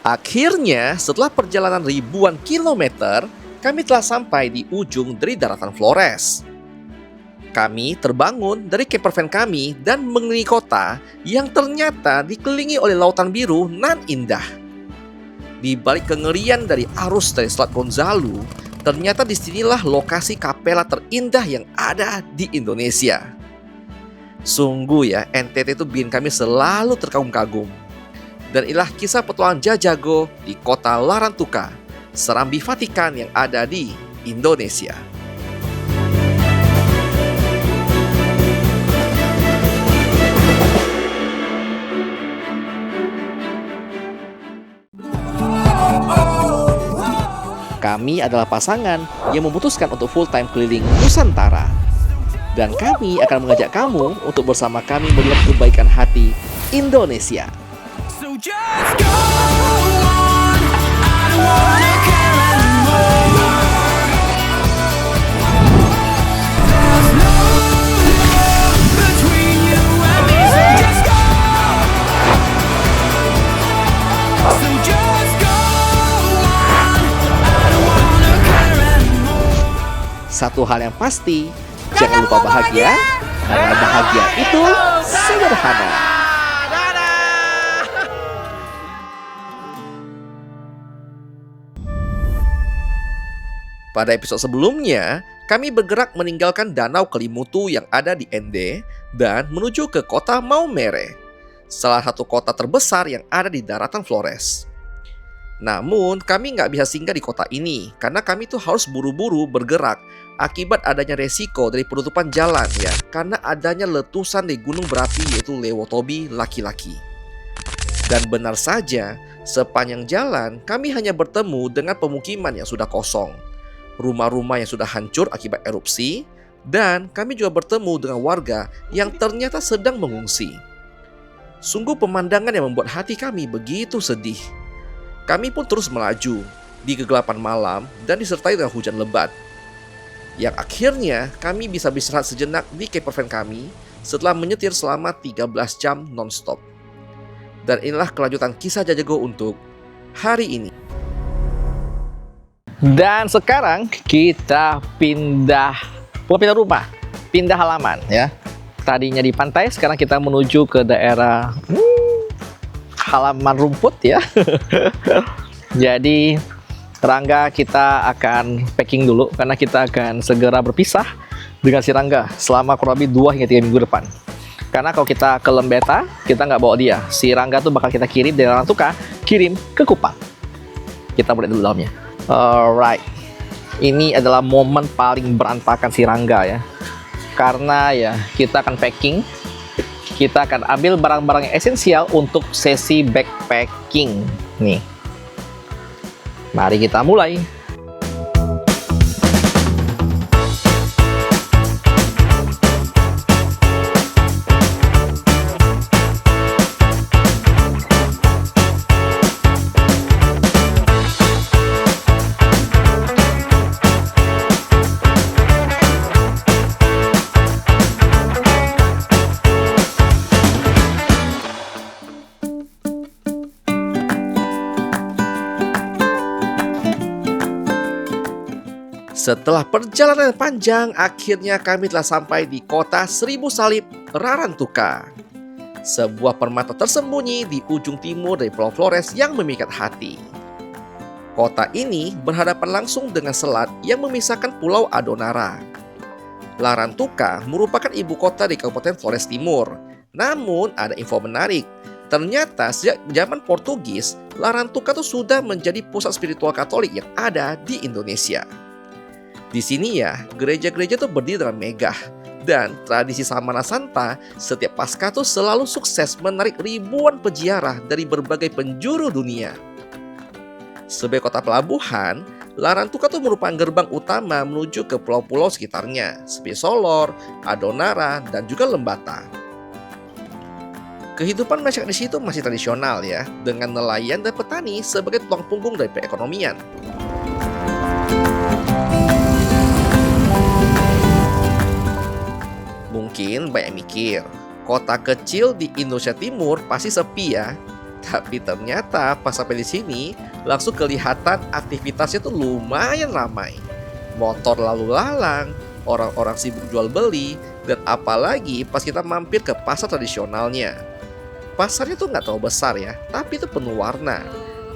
Akhirnya, setelah perjalanan ribuan kilometer, kami telah sampai di ujung dari daratan Flores. Kami terbangun dari campervan kami dan mengelilingi kota yang ternyata dikelilingi oleh lautan biru nan indah. Di balik kengerian dari arus dari Selat Gonzalo, ternyata disinilah lokasi kapela terindah yang ada di Indonesia. Sungguh ya, NTT itu bikin kami selalu terkagum-kagum. Dan inilah kisah petualangan Jajago di kota Larantuka, Serambi Vatikan yang ada di Indonesia. Kami adalah pasangan yang memutuskan untuk full-time keliling Nusantara. Dan kami akan mengajak kamu untuk bersama kami melihat kebaikan hati Indonesia. So just go on, I don't wanna care anymore. There's no love between you and me, so just go. So just go on, I don't wanna care anymore. Satu hal yang pasti, jangan lupa bahagia, karena bahagia itu sederhana. Pada episode sebelumnya, kami bergerak meninggalkan Danau Kelimutu yang ada di Ende dan menuju ke kota Maumere, salah satu kota terbesar yang ada di daratan Flores. Namun, kami nggak bisa singgah di kota ini karena kami tuh harus buru-buru bergerak akibat adanya resiko dari penutupan jalan ya, karena adanya letusan di gunung berapi yaitu Lewotobi laki-laki. Dan benar saja, sepanjang jalan kami hanya bertemu dengan pemukiman yang sudah kosong, rumah-rumah yang sudah hancur akibat erupsi, dan kami juga bertemu dengan warga yang ternyata sedang mengungsi. Sungguh pemandangan yang membuat hati kami begitu sedih. Kami pun terus melaju di kegelapan malam dan disertai dengan hujan lebat. Yang akhirnya kami bisa beristirahat sejenak di campervan kami setelah menyetir selama 13 jam non-stop. Dan inilah kelanjutan kisah Jajago untuk hari ini. Dan sekarang kita bukan pindah rumah, pindah halaman ya. Tadinya di pantai, sekarang kita menuju ke daerah halaman rumput ya. Jadi Rangga kita akan packing dulu karena kita akan segera berpisah dengan si Rangga selama kurang lebih 2 hingga 3 minggu depan. Karena kalau kita ke Lembeta, kita nggak bawa dia. Si Rangga tuh bakal kita kirim dari Larantuka, kirim ke Kupang. Kita boleh dulu dalamnya. Alright, ini adalah momen paling berantakan si Rangga ya. Karena ya kita akan packing, kita akan ambil barang-barang yang esensial untuk sesi backpacking nih. Mari kita mulai. Setelah perjalanan panjang, akhirnya kami telah sampai di kota Seribu Salib, Larantuka. Sebuah permata tersembunyi di ujung timur dari Pulau Flores yang memikat hati. Kota ini berhadapan langsung dengan selat yang memisahkan Pulau Adonara. Larantuka merupakan ibu kota di Kabupaten Flores Timur. Namun ada info menarik. Ternyata sejak zaman Portugis, Larantuka itu sudah menjadi pusat spiritual Katolik yang ada di Indonesia. Di sini ya, gereja-gereja tuh berdiri dengan megah. Dan tradisi Samana Santa setiap Paskah tuh selalu sukses menarik ribuan peziarah dari berbagai penjuru dunia. Sebagai kota pelabuhan, Larantuka tuh merupakan gerbang utama menuju ke pulau-pulau sekitarnya, seperti Solor, Adonara, dan juga Lembata. Kehidupan masyarakat di situ masih tradisional ya, dengan nelayan dan petani sebagai tulang punggung dari perekonomian. Mungkin banyak mikir, kota kecil di Indonesia Timur pasti sepi ya. Tapi ternyata pas sampai di sini, langsung kelihatan aktivitasnya tuh lumayan ramai. Motor lalu lalang, orang-orang sibuk jual beli, dan apalagi pas kita mampir ke pasar tradisionalnya. Pasarnya tuh nggak terlalu besar ya, tapi itu penuh warna.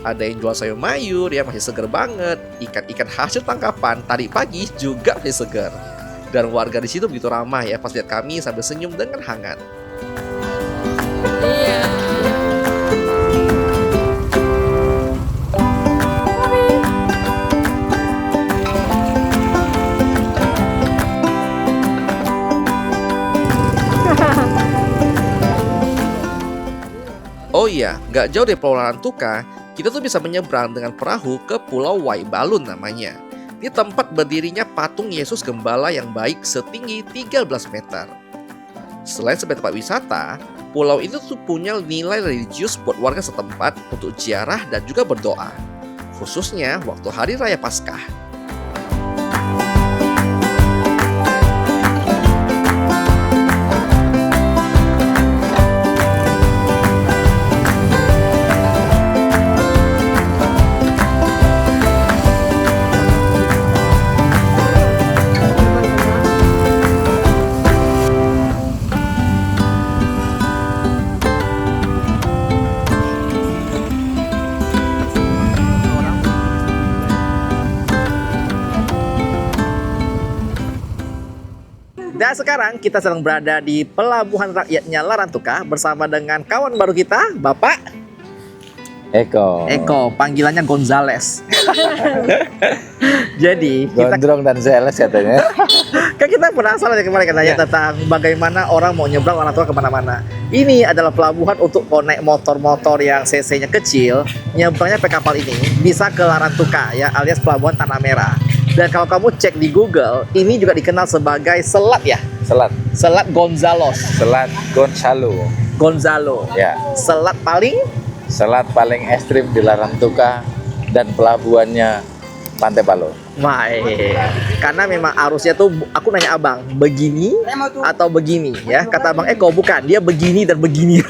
Ada yang jual sayur mayur yang masih seger banget, ikan-ikan hasil tangkapan tadi pagi juga masih segar. Dan warga di situ begitu ramah ya pas lihat kami sambil senyum dengan hangat. Iya. Oh iya, nggak jauh dari Pulau Larantuka, kita tuh bisa menyeberang dengan perahu ke Pulau Waibalun namanya. Di tempat berdirinya patung Yesus Gembala yang baik setinggi 13 meter. Selain sebagai tempat wisata, pulau itu tuh punya nilai religius buat warga setempat untuk ziarah dan juga berdoa. Khususnya waktu Hari Raya Paskah. Dan sekarang kita sedang berada di pelabuhan rakyatnya Larantuka bersama dengan kawan baru kita, Bapak Eko, panggilannya Gonzales. Jadi kita Gondrong dan zealous katanya. kan kita penasaran ya kemarin katanya tentang bagaimana orang mau nyebrang Larantuka kemana-mana. Ini adalah pelabuhan untuk kalau naik motor-motor yang cc-nya kecil, nyebrangnya pakai kapal ini bisa ke Larantuka ya, alias pelabuhan Tanah Merah. Dan kalau kamu cek di Google, ini juga dikenal sebagai selat ya. Selat Gonzalos. Selat Gonzalo. Ya. Selat paling ekstrim di Larantuka dan pelabuhannya Pantai Palo. karena memang arusnya tuh, aku nanya abang, begini atau begini ya? Kata Bang Eko, bukan, dia begini dan begini.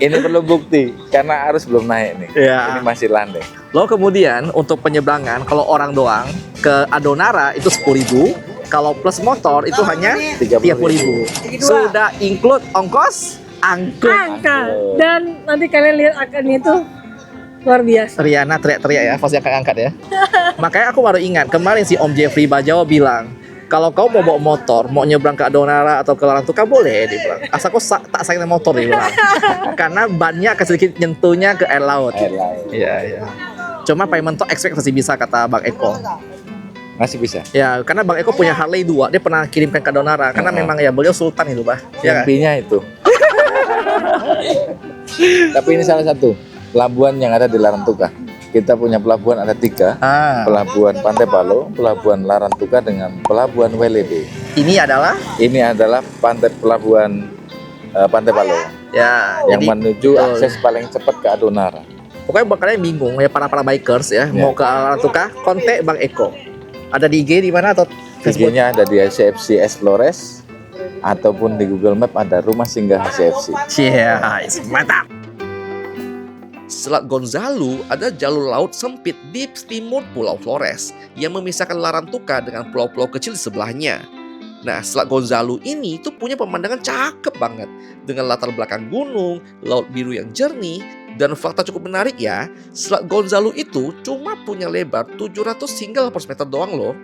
Ini perlu bukti karena arus belum naik nih. Ya. Ini masih landai. Lalu kemudian untuk penyeberangan, kalau orang doang ke Adonara itu 10.000, kalau plus motor itu hanya 30.000. Sudah include ongkos angkut. Angkat. Dan nanti kalian lihat akannya itu luar biasa. Riana teriak-teriak ya, pasti akan angkat ya. Makanya aku baru ingat, kemarin si Om Jeffrey Bajawa bilang, kalau kau mau bawa motor, mau nyebrang ke Adonara atau ke Larantuka boleh, dia bilang. Asal kau tak sayang motor, dia bilang. Karena bannya akan sedikit nyentuhnya ke air laut. Iya, iya. Cuma paling mentok ekspektasi bisa, kata Bang Eko. Masih bisa. Ya, karena Bang Eko punya Harley 2, dia pernah kirimkan ke Adonara. Karena memang ya beliau sultan itu, Bah. Ya kan? Intinya itu. Tapi ini salah satu pelabuhan yang ada di Larantuka. Kita punya pelabuhan ada 3. Pelabuhan Pantai Palo, pelabuhan Larantuka, dengan pelabuhan Welebe. Ini adalah pelabuhan Pantai Palo ya, yang jadi menuju betul. akses paling cepat ke Adonara. Pokoknya buat kalian bingung ya, para bikers ya, mau ke Larantuka, kontak Bang Eko. Ada di IG di mana atau Facebook? IG-nya ada di HCFC Explores ataupun di Google Map ada Rumah Singgah HCFC. Yes, mantap. Selat Gonzalo ada jalur laut sempit di timur Pulau Flores yang memisahkan Larantuka dengan pulau-pulau kecil di sebelahnya. Nah, Selat Gonzalo ini tuh punya pemandangan cakep banget dengan latar belakang gunung, laut biru yang jernih, dan fakta cukup menarik ya, Selat Gonzalo itu cuma punya lebar 700 hingga 800 meter doang loh.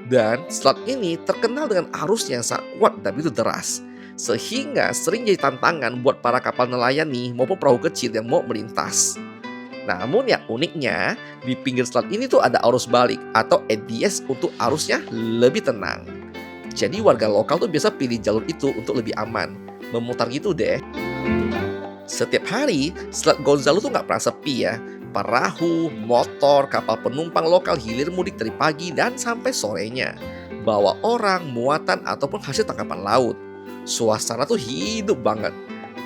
Dan selat ini terkenal dengan arusnya yang sangat kuat dan begitu deras, sehingga sering jadi tantangan buat para kapal nelayan nih maupun perahu kecil yang mau melintas. Namun ya uniknya, di pinggir selat ini tuh ada arus balik atau ADS untuk arusnya lebih tenang. Jadi warga lokal tuh biasa pilih jalur itu untuk lebih aman, memutar gitu deh. Setiap hari, Selat Gonzalo tuh nggak pernah sepi ya. Perahu, motor, kapal penumpang lokal hilir mudik dari pagi dan sampai sorenya. Bawa orang, muatan, ataupun hasil tangkapan laut. Suasana tuh hidup banget.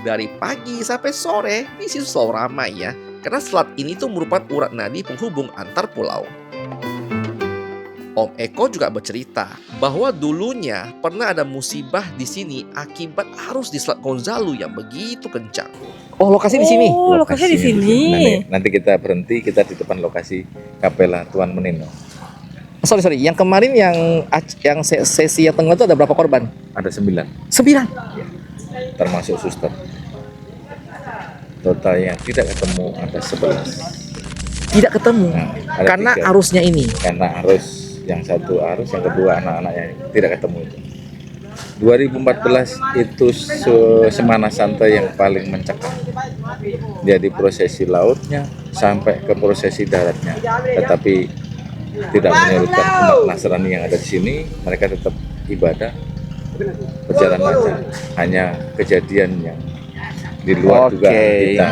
Dari pagi sampai sore, di situ selalu ramai ya. Karena selat ini tuh merupakan urat nadi penghubung antar pulau. Om Eko juga bercerita bahwa dulunya pernah ada musibah di sini akibat arus di Selat Gonzalo yang begitu kencang. Oh, lokasi di sini. Oh, lokasinya di sini. Nanti kita berhenti, kita di depan lokasi Kapela Tuan Menino. Sorry, yang kemarin yang sesi yang tengah itu ada berapa korban? Ada 9, 9. termasuk suster. Total yang tidak ketemu ada 11. Tidak ketemu Nah, ada karena 3. arusnya ini. Karena arus, yang satu arus, yang kedua anak-anaknya tidak ketemu itu. 2014 itu Semana Santa yang paling mencekam. Jadi prosesi lautnya sampai ke prosesi daratnya. Tetapi tidak menyurutkan umat Nasrani yang ada di sini, mereka tetap ibadah berjalan lancar. Hanya kejadian yang di luar juga kita.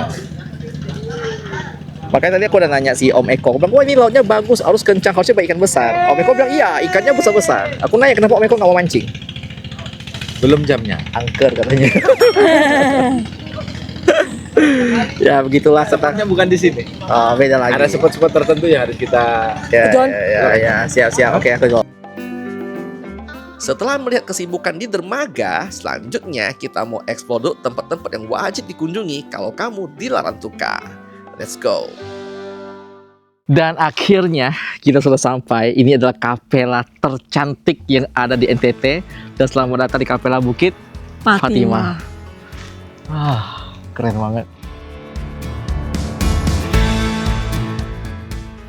Makanya tadi aku udah nanya si Om Eko, bilang, wah ini lautnya bagus, arus kencang, harusnya banyak ikan besar. Om Eko bilang, iya ikannya besar-besar. Aku nanya kenapa Om Eko nggak mau mancing? Belum jamnya. Angker katanya. Ya begitulah Tempatnya bukan di sini. Oh, beda lagi. Ada spot-spot tertentu yang harus kita Siap. Oke, aku jawab. Setelah melihat kesibukan di dermaga, selanjutnya kita mau eksplor dulu tempat-tempat yang wajib dikunjungi kalau kamu di Larantuka. Let's go. Dan akhirnya kita sudah sampai. Ini adalah kapela tercantik yang ada di NTT. Dan selamat datang di Kapela Bukit Fatimah. Keren banget.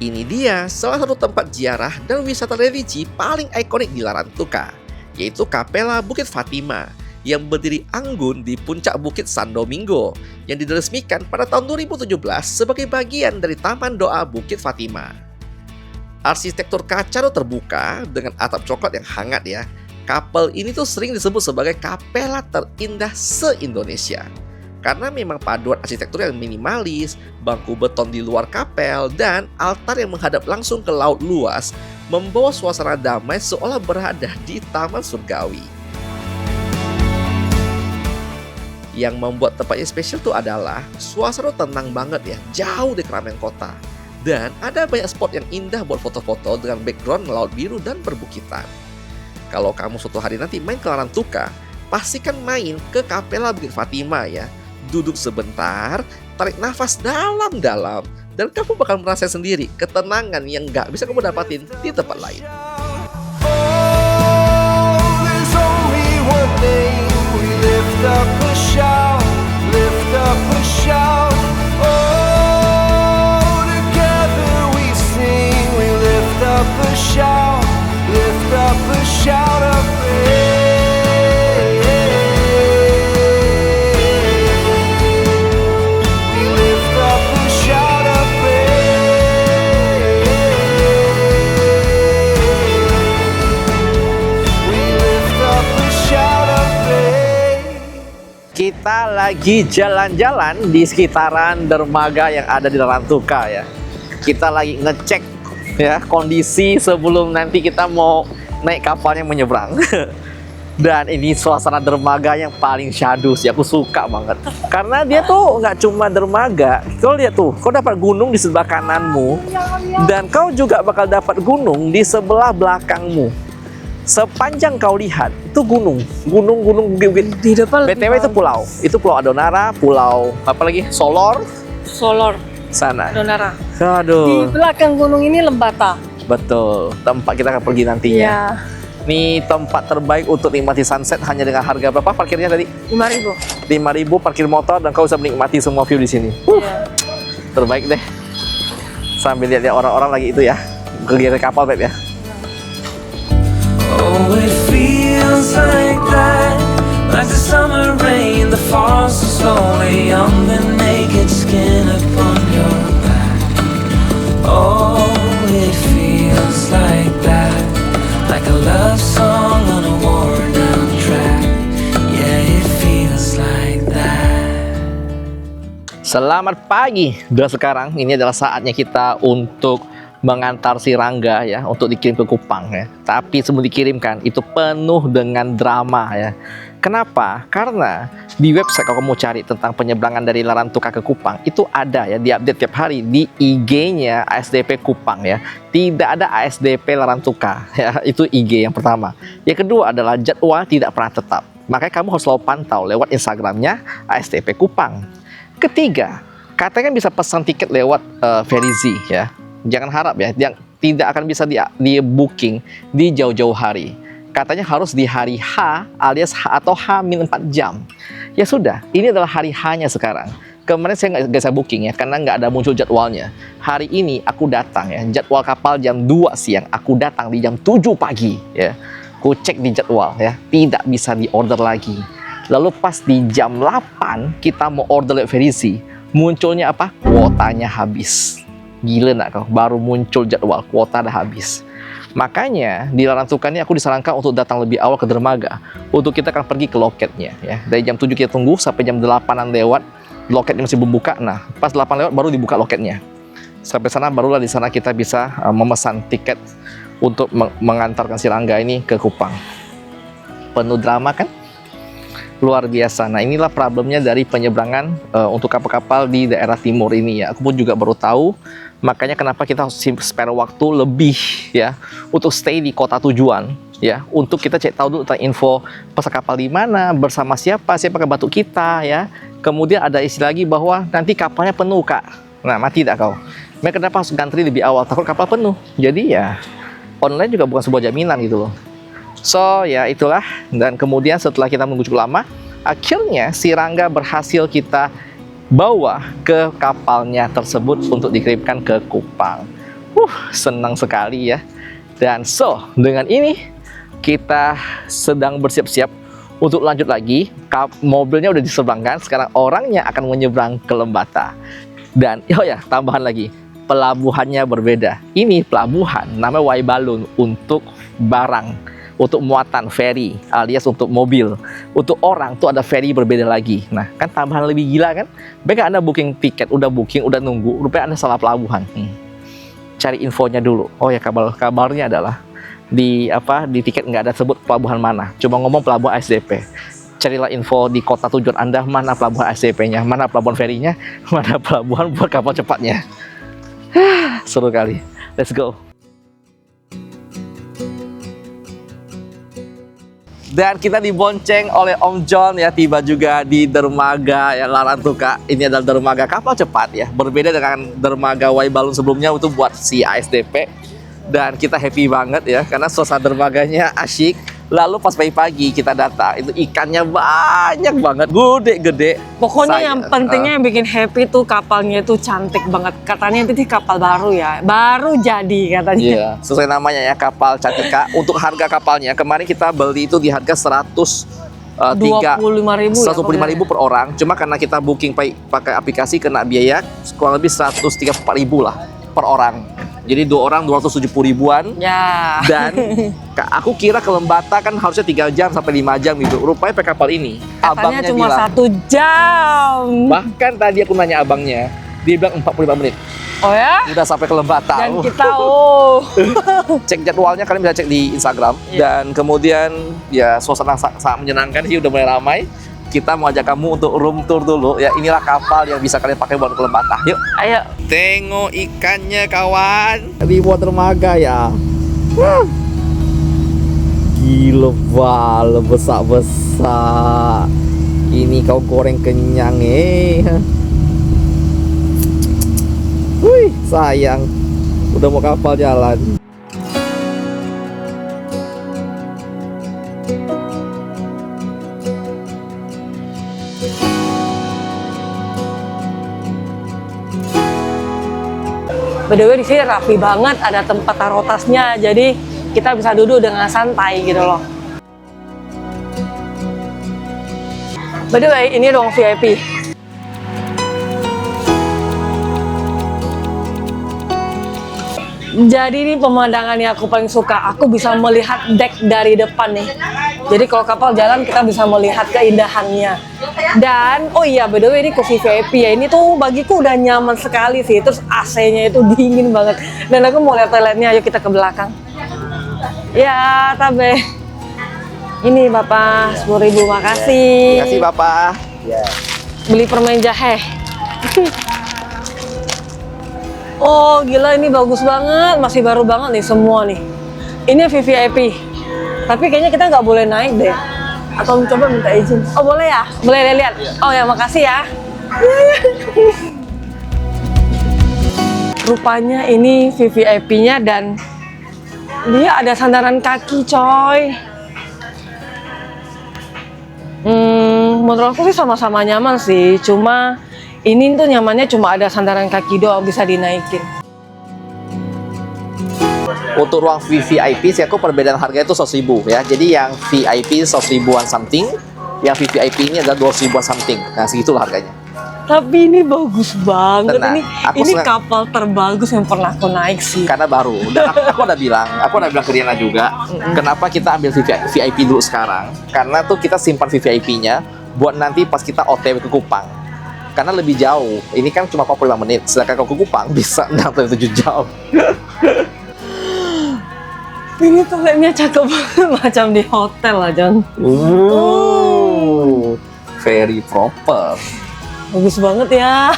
Ini dia salah satu tempat ziarah dan wisata religi paling ikonik di Larantuka, yaitu Kapela Bukit Fatimah yang berdiri anggun di puncak Bukit San Domingo yang diresmikan pada tahun 2017 sebagai bagian dari Taman Doa Bukit Fatimah. Arsitektur kaca terbuka dengan atap coklat yang hangat ya. Kapel ini tuh sering disebut sebagai kapela terindah se-Indonesia. Karena memang paduan arsitektur yang minimalis, bangku beton di luar kapel, dan altar yang menghadap langsung ke laut luas membawa suasana damai seolah berada di taman surgawi. Yang membuat tempatnya spesial itu adalah suasana tenang banget ya, jauh dari keramaian kota. Dan ada banyak spot yang indah buat foto-foto dengan background laut biru dan perbukitan. Kalau kamu suatu hari nanti main ke Larantuka, pastikan main ke Kapela Bukit Fatimah ya. Duduk sebentar, tarik nafas dalam-dalam, dan kamu bakal merasa sendiri ketenangan yang gak bisa kamu dapatin di tempat lain. There's only one name. We lift up a shout, lift up a shout. Oh, together we sing. We lift up a shout, lift up a shout of praise. We lift up a shout of praise. We lift up a shout of praise. Kita lagi jalan-jalan di sekitaran dermaga yang ada di Larantuka ya. Kita lagi ngecek ya kondisi sebelum nanti kita mau naik kapalnya menyeberang. Dan ini suasana dermaga yang paling syadu sih, aku suka banget. Karena dia tuh nggak cuma dermaga, kau lihat tuh, kau dapat gunung di sebelah kananmu, dan kau juga bakal dapat gunung di sebelah belakangmu. Sepanjang kau lihat itu gunung, bukit-bukit. Di depan BTW itu pulau Adonara, pulau apa lagi? Solor Solor, sana. Donara. Di Aduh, belakang gunung ini Lembata. betul. Tempat kita akan pergi nantinya. Iya, Ini tempat terbaik untuk nikmati sunset hanya dengan harga berapa parkirnya tadi? 5.000. 5.000 parkir motor dan kau bisa menikmati semua view di sini. Iya. Terbaik deh. Sambil lihat orang-orang lagi itu ya, kegiatan kapal Beb ya. Oh, it feels like that, like the summer rain that falls so slowly on the naked skin upon your back. Oh, it feels like that, like a love song on a worn down track. Yeah, it feels like that. Selamat pagi. Dan sekarang ini adalah saatnya kita untuk mengantar si Rangga ya untuk dikirim ke Kupang ya. Tapi sebelum dikirimkan itu penuh dengan drama ya. Kenapa? Karena di website kalau kamu cari tentang penyeberangan dari Larantuka ke Kupang itu ada ya, diupdate tiap hari di IG-nya ASDP Kupang ya. Tidak ada ASDP Larantuka ya, itu IG yang pertama. Yang kedua adalah jadwal tidak pernah tetap. Makanya kamu harus selalu pantau lewat Instagramnya ASDP Kupang. Ketiga, katanya bisa pesan tiket lewat Verizi ya. Jangan harap ya, yang tidak akan bisa di booking di jauh-jauh hari. Katanya harus di hari H alias H atau H-4 jam. Ya sudah, ini adalah hari H-nya sekarang. Kemarin saya nggak bisa booking ya, karena nggak ada muncul jadwalnya. Hari ini aku datang ya, jadwal kapal jam 2 siang, aku datang di jam 7 pagi ya. Aku cek di jadwal ya, tidak bisa di order lagi. Lalu pas di jam 8 kita mau order lewat Verizi, munculnya apa? Kuotanya habis. Gila nak kau, baru muncul jadwal, kuota dah habis. Makanya di Larantuka ini aku disarankan untuk datang lebih awal ke dermaga untuk kita akan pergi ke loketnya ya. Dari jam 7 kita tunggu sampai jam 8-an lewat, loketnya masih belum buka. Nah, pas 8 lewat baru dibuka loketnya. Sampai sana barulah di sana kita bisa memesan tiket untuk mengantarkan si Rangga ini ke Kupang. Penuh drama kan? Luar biasa. Nah, inilah problemnya dari penyeberangan untuk kapal-kapal di daerah timur ini ya. Aku pun juga baru tahu. Makanya kenapa kita harus spare waktu lebih ya untuk stay di kota tujuan ya, untuk kita cek tahu dulu tentang info pesan kapal di mana, bersama siapa akan bantu kita ya. Kemudian ada isi lagi bahwa nanti kapalnya penuh Kak. Nah, mati tak kau? Mereka kenapa harus gantri lebih awal? Takut kapal penuh. Jadi ya online juga bukan sebuah jaminan gitu loh. So ya itulah, dan kemudian setelah kita menunggu cukup lama, akhirnya si Rangga berhasil kita bawa ke kapalnya tersebut untuk dikirimkan ke Kupang. Senang sekali ya. Dan so, dengan ini kita sedang bersiap-siap untuk lanjut lagi. Mobilnya udah diseberangkan, sekarang orangnya akan menyeberang ke Lembata. Dan oh ya, tambahan lagi, pelabuhannya berbeda. Ini pelabuhan namanya Waibalun untuk barang, untuk muatan ferry alias untuk mobil. Untuk orang tuh ada ferry berbeda lagi. Nah, kan tambahan lebih gila kan? Baik Anda booking tiket, udah booking, udah nunggu, rupanya Anda salah pelabuhan. Cari infonya dulu. Oh ya, kabarnya adalah di tiket nggak ada sebut pelabuhan mana. Cuma ngomong pelabuhan ASDP. Carilah info di kota tujuan Anda, mana pelabuhan ASDP-nya, mana pelabuhan ferry-nya, mana pelabuhan buat kapal cepatnya. Seru kali. Let's go. Dan kita dibonceng oleh Om John ya, tiba juga di dermaga ya Larantuka. Ini adalah dermaga kapal cepat ya, berbeda dengan dermaga Waibalun sebelumnya itu buat si ASDP. Dan kita happy banget ya, karena suasana dermaganya asyik. Lalu pas pagi-pagi kita datang, itu ikannya banyak banget, gede-gede. Pokoknya yang pentingnya yang bikin happy tuh kapalnya itu cantik banget. Katanya itu kapal baru ya, baru jadi katanya. Iya, sesuai namanya ya, kapal Cantika. Untuk harga kapalnya kemarin kita beli itu di harga 125.000 per orang. Cuma karena kita booking pakai aplikasi kena biaya kurang lebih 134.000 lah per orang. Jadi 2 orang 270.000-an. Ya. Dan aku kira ke Lembata kan harusnya 3 jam sampai 5 jam gitu. Rupanya pakai kapal ini, Katanya abangnya cuma bilang 1 jam. bahkan tadi aku nanya abangnya, dia bilang 45 menit Oh ya? udah sampai ke Lembata. Dan kita Cek jadwalnya kalian bisa cek di Instagram. Dan kemudian ya suasana sangat menyenangkan sih, udah mulai ramai. Kita mau ajak kamu untuk room tour dulu ya. Inilah kapal yang bisa kalian pakai buat ke Lembata. Yuk. ayo. Tengok ikannya kawan. Di buat dermaga ya. Gila bal besar-besar. Ini kau goreng kenyang Wih, sayang. Udah mau kapal jalan. By the way, di sini rapi banget, ada tempat taruh tasnya, jadi kita bisa duduk dengan santai gitu loh. By the way, ini ruang VIP. Jadi ini pemandangan yang aku paling suka. Aku bisa melihat deck dari depan nih. Jadi kalau kapal jalan kita bisa melihat keindahannya. Dan oh iya, by the way ini kursi VIP ya. Ini tuh bagiku udah nyaman sekali sih. Terus AC-nya itu dingin banget. Dan aku mau lihat toiletnya. Ayo kita ke belakang. Ya, tabe. Ini Bapak, 10.000, makasih. Terima kasih Bapak. Ya. Beli permen jahe. Oh gila, ini bagus banget, masih baru banget nih semua nih. Ini VVIP, tapi kayaknya kita nggak boleh naik deh. Atau coba minta izin? Oh boleh ya? Boleh lihat? Oh ya, makasih ya. Rupanya ini VVIP-nya dan dia ada sandaran kaki, coy. Menurut aku sih sama-sama nyaman sih, cuma ini tuh nyamannya cuma ada sandaran kaki doang, bisa dinaikin. Untuk ruang VVIP sih aku perbedaan harganya itu 100.000 ya. Jadi yang VIP 100.000-an something, yang VVIP ini adalah 200.000-an something. Nah, segitulah harganya. Tapi ini bagus banget. Tenang, ini kapal terbagus yang pernah aku naik sih. Karena baru. Dan aku udah bilang ke Diana juga, kenapa kita ambil VIP dulu sekarang? Karena tuh kita simpan VVIP-nya buat nanti pas kita OTW ke Kupang. Karena lebih jauh. Ini kan cuma 45 menit. Sedangkan kalau ke Kupang bisa 67 jam. Ini toiletnya cakep banget, macam di hotel lah, John. Very proper. Bagus banget ya.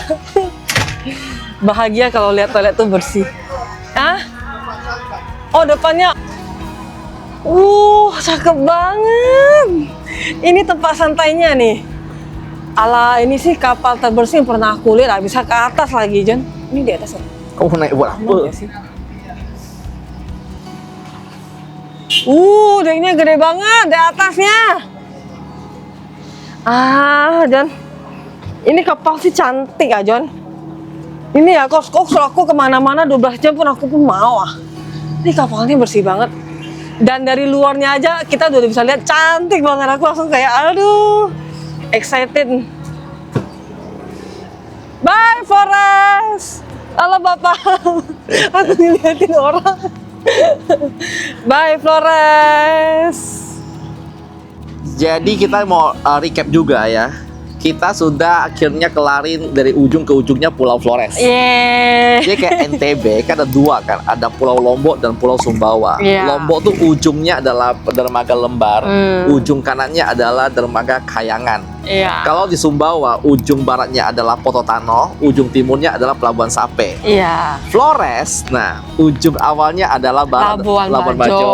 Bahagia kalau lihat toilet tuh bersih. Ah? Oh, depannya. Cakep banget. Ini tempat santainya nih. Ala ini sih kapal terbersih yang pernah aku lihat. Bisa ke atas lagi, John. Ini di atas ya? Kamu naik buat apa? Iya sih. Decknya gede banget di atasnya. John. Ini kapal sih cantik ya, John. Ini ya, kalau aku kemana-mana 12 jam pun aku pun mau ah. Ini kapalnya bersih banget. Dan dari luarnya aja kita udah bisa lihat cantik banget. Aku langsung kayak, aduh, excited. Bye, Forest. Halo, Bapak. Aku dilihatin orang. Bye, Flores. Jadi kita mau recap juga ya. Kita sudah akhirnya kelarin dari ujung ke ujungnya Pulau Flores. Yeah. Jadi kayak NTB kan ada dua kan, ada Pulau Lombok dan Pulau Sumbawa. Yeah. Lombok tuh ujungnya adalah dermaga Lembar, ujung kanannya adalah dermaga Kayangan. Yeah. Kalau di Sumbawa, ujung baratnya adalah Pototano, ujung timurnya adalah Pelabuhan Sape. Iya. Flores, nah ujung awalnya adalah Labuan Bajo. Bajo.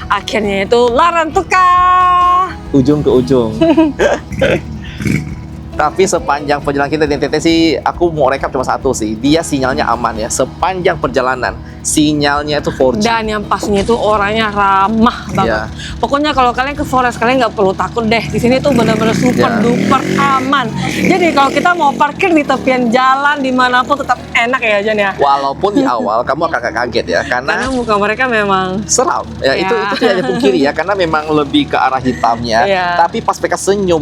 Akhirnya itu Larantuka. Ujung ke ujung. Tapi sepanjang perjalanan kita di NTT sih, aku mau rekap cuma satu sih. Dia sinyalnya aman ya. Sepanjang perjalanan, sinyalnya itu 4G. Dan yang pastinya itu orangnya ramah banget. Yeah. Pokoknya kalau kalian ke Forest, kalian nggak perlu takut deh. Di sini tuh benar-benar super duper aman. Jadi kalau kita mau parkir di tepian jalan dimanapun tetap enak ya, Jan ya. Walaupun di awal kamu agak kaget ya, Karena karena muka mereka memang seram. Ya, Ya. itu tidak dipungkiri ya, karena memang lebih ke arah hitamnya. Ya. Tapi pas mereka senyum,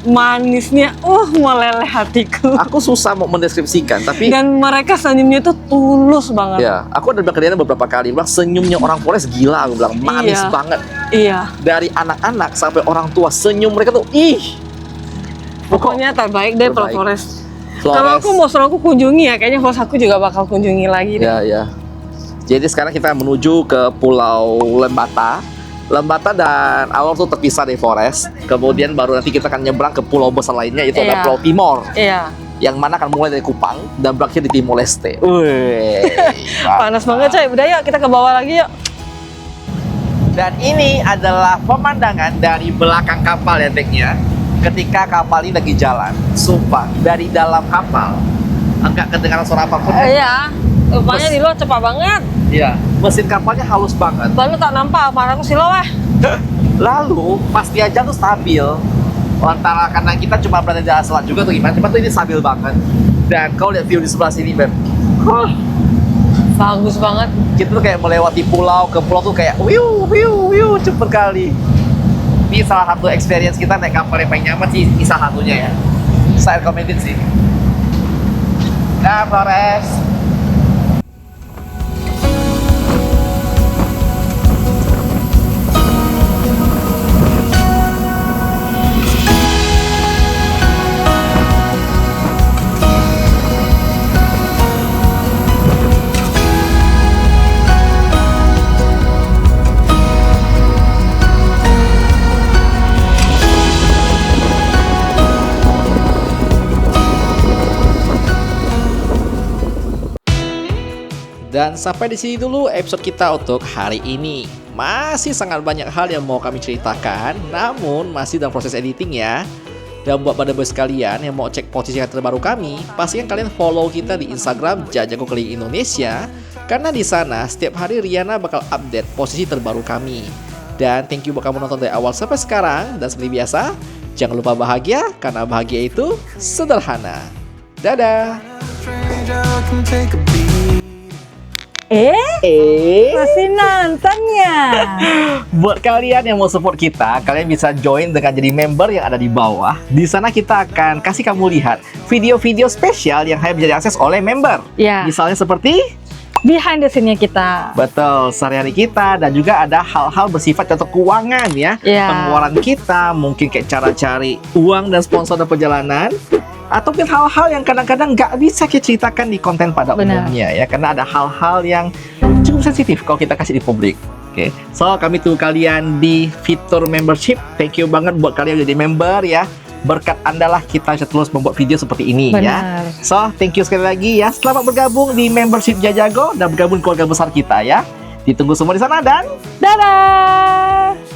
manisnya, meleleh hatiku. aku susah mau mendeskripsikan. Tapi Dan mereka senyumnya tuh tulus banget. ya, aku udah bilang ke Diana beberapa kali, bilang senyumnya orang Flores gila, aku bilang manis Iya. banget. Iya. Dari anak-anak sampai orang tua, senyum mereka tuh Pokoknya terbaik deh Pulau Terbaik. Flores. Flores. Kalau aku mau suruh aku kunjungi ya, kayaknya Flores aku juga bakal kunjungi lagi deh. Ya, ya. Jadi sekarang kita menuju ke Pulau Lembata. Lembata dan Alor tuh terpisah dari Flores. Kemudian baru nanti kita akan nyebrang ke pulau besar lainnya, itu Iya. ada Pulau Timor. Iya. Yang mana akan mulai dari Kupang dan berakhir di Timor Leste. Wih, Panas banget coy. Udah yuk kita ke bawah lagi yuk. Dan ini adalah pemandangan dari belakang kapal ya, Deknya. Ketika kapal ini lagi jalan, sumpah dari dalam kapal enggak kedengaran suara apapun. Iya. Rupanya di luar cepat banget. Iya, mesin kapalnya halus banget. Baru tak nampak maraku silo wah. Lalu pas dia jatuh stabil. Antara karena kita cuma berada di jalan selat juga tuh gimana, cuma tuh ini stabil banget. Dan kau lihat view di sebelah sini, Beb. Bagus banget. Kita tuh kayak melewati pulau ke pulau tuh kayak wiu cepet kali. Ini salah satu experience kita naik kapal yang paling nyaman sih, ini salah satunya ya. Saya recommended sih. Nah, Flores. Dan sampai di sini dulu episode kita untuk hari ini. Masih sangat banyak hal yang mau kami ceritakan, namun masih dalam proses editing ya. Dan buat pada bos kalian yang mau cek posisi terbaru kami, pastikan kalian follow kita di Instagram Jajago Keliling Indonesia, karena di sana setiap hari Riana bakal update posisi terbaru kami. Dan thank you buat kamu nonton dari awal sampai sekarang. Dan seperti biasa, jangan lupa bahagia, karena bahagia itu sederhana. Dadah. Masih nonton ya? Buat kalian yang mau support kita, kalian bisa join dengan jadi member yang ada di bawah. Di sana kita akan kasih kamu lihat video-video spesial yang hanya bisa diakses oleh member. Ya. Misalnya seperti Behind the scene-nya kita. betul, sehari-hari kita, dan juga ada hal-hal bersifat contoh keuangan ya. Ya. Pengeluaran kita, mungkin kayak cara cari uang dan sponsor dan perjalanan. Ataupun hal-hal yang kadang-kadang nggak bisa kita ceritakan di konten pada Benar. umumnya ya. Karena ada hal-hal yang cukup sensitif kalau kita kasih di publik. Oke, so kami tunggu kalian di fitur membership. Thank you banget buat kalian yang jadi member ya. Berkat Anda lah kita bisa terus membuat video seperti ini ya. Benar. So, thank you sekali lagi ya. Selamat bergabung di membership Jajago dan bergabung keluarga besar kita ya. Ditunggu semua di sana dan Dadah!